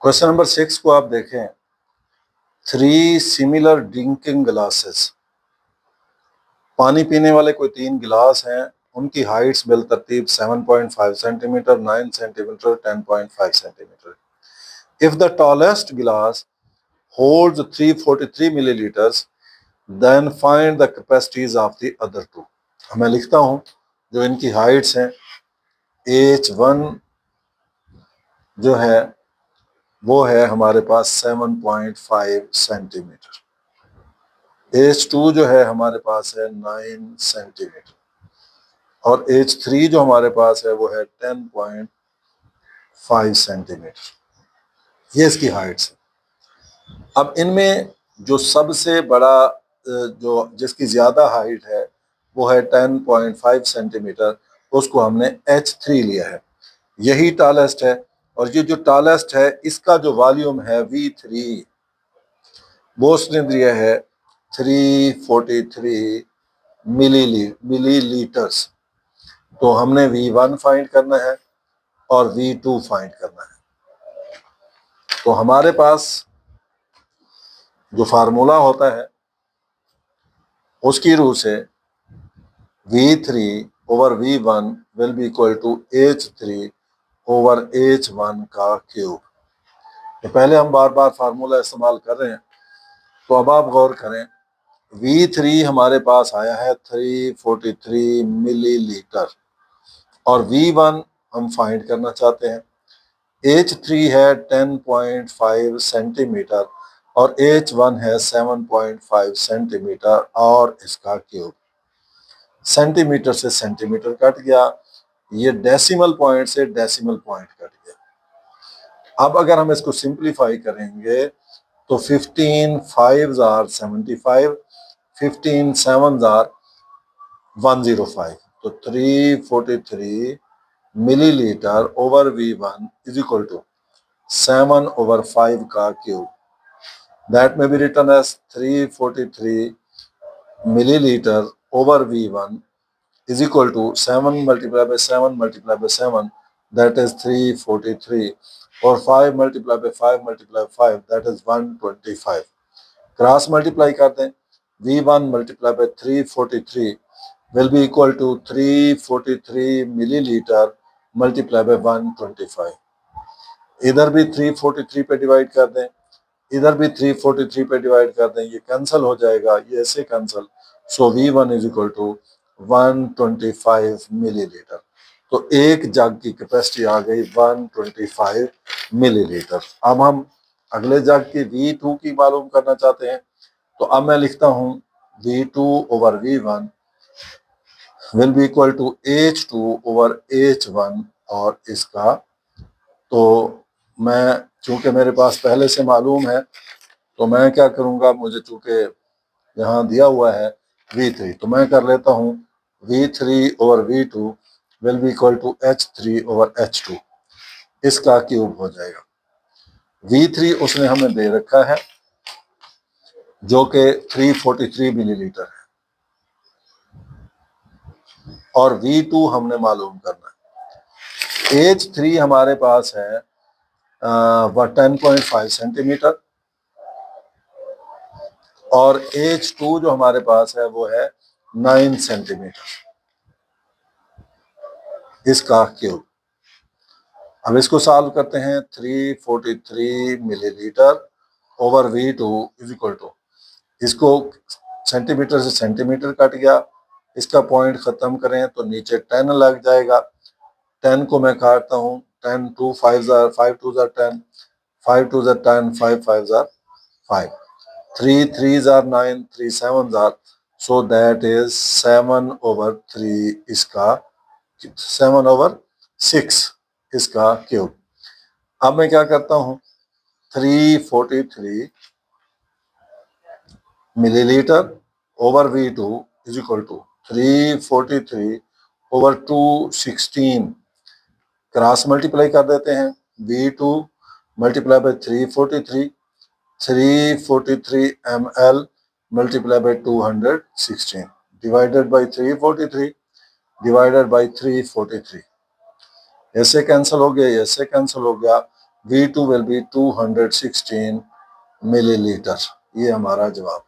Question number 6 को आप देखें। 3 सिमिलर ड्रिंकिंग ग्लासेस, पानी पीने वाले कोई 3 गिलास हैं, उनकी हाइट्स बिलतरतीब 7.5 centimetre, 9 centimetre, 10.5 centimetre. If the tallest glass holds 343 milliliters, then find the capacities of the other two। मैं लिखता हूं जो इनकी हाइट्स हैं, H1 जो है वो है हमारे पास 7.5 सेंटीमीटर, H2 जो है हमारे पास है 9 सेंटीमीटर और H3 जो हमारे पास है वो है 10.5 सेंटीमीटर। ये इसकी हाइट्स है। अब इनमें जो सबसे बड़ा जो जिसकी ज्यादा हाइट है वो है 10.5 सेंटीमीटर, उसको हमने H3 लिया है। यही टॉलेस्ट है और ये जो टॉलेस्ट है इसका जो वॉल्यूम है V3 वो उसने दिया है 343 मिलीलीटर्स। तो हमने V1 फाइंड करना है और V2 फाइंड करना है। तो हमारे पास जो फार्मूला होता है उसकी रूह से V3 over V1 will be equal to H3 over H1 का क्यूब। तो पहले हम बार बार फार्मूला इस्तेमाल कर रहे हैं, तो अब आप गौर करें। V3 हमारे पास आया है 343 मिलीलीटर और V1 हम फाइंड करना चाहते हैं। H3 है 10.5 सेंटीमीटर और H1 है 7.5 सेंटीमीटर और इसका क्यूब। सेंटीमीटर से सेंटीमीटर कट गया, ये डेसिमल पॉइंट से डेसिमल पॉइंट कट गया। अब अगर हम इसको सिंप्लीफाई करेंगे तो 15 5s are 75, 15 7s are 105। तो 343 millilitre over V1 is equal to 7 over 5 का cube. That may be written as 343 milliliter over V1 is equal to 7 multiplied by 7 multiplied by 7, that is 343, or 5 multiplied by 5 multiplied by 5, that is 125। Cross multiply कर दें, V1 multiplied by 343 will be equal to 343 milliliter multiplied by 125। इधर भी 343 पे divide कर दें, इधर भी 343 पे डिवाइड कर दें, ये कैंसिल हो जाएगा, ये ऐसे cancel. So V1 is equal to 125 millilitre. तो एक जग की कैपेसिटी आ गई 125 मिलीलीटर। अब हम अगले जग की V2 की मालूम करना चाहते हैं, तो अब मैं लिखता हूं V2 over V1 will be equal to H2 over H1 और इसका, तो मैं चूंकि मेरे पास पहले से मालूम है तो मैं क्या करूंगा, मुझे चूंकि यहाँ दिया हुआ है V3, तो मैं कर लेता हूँ V3 over V2 will be equal to H3 over H2, इसका क्यूब हो जाएगा। V3 उसने हमें दे रखा है जो कि 343 मिलीलीटर है और V2 हमने मालूम करना है। H3 हमारे पास है 10.5 सेंटीमीटर और H2 जो हमारे पास है वो है 9 सेंटीमीटर, इसका क्यूब। अब इसको सॉल्व करते हैं। 343 millilitre over V2 is equal to, इसको सेंटीमीटर से सेंटीमीटर कट गया, इसका पॉइंट खत्म करें तो नीचे 10 लग जाएगा। 10 को मैं काटता हूँ, 10 2 5 5 2 10, 5 2 10, 5 5 5, 3 3 9, 3 7 so that is 7 over 3 इसका 7 over 6 इसका क्यूब। अब मैं क्या करता हूँ, 343 millilitre over V2 is equal to 343 over 216, cross multiply कर देते हैं। V2 multiply by 343, 343 ml multiply by 216 divided by 343 divided by 343, ऐसे कैंसिल हो गया, ऐसे कैंसिल हो गया। V2 will be 216 millilitre. ये हमारा जवाब।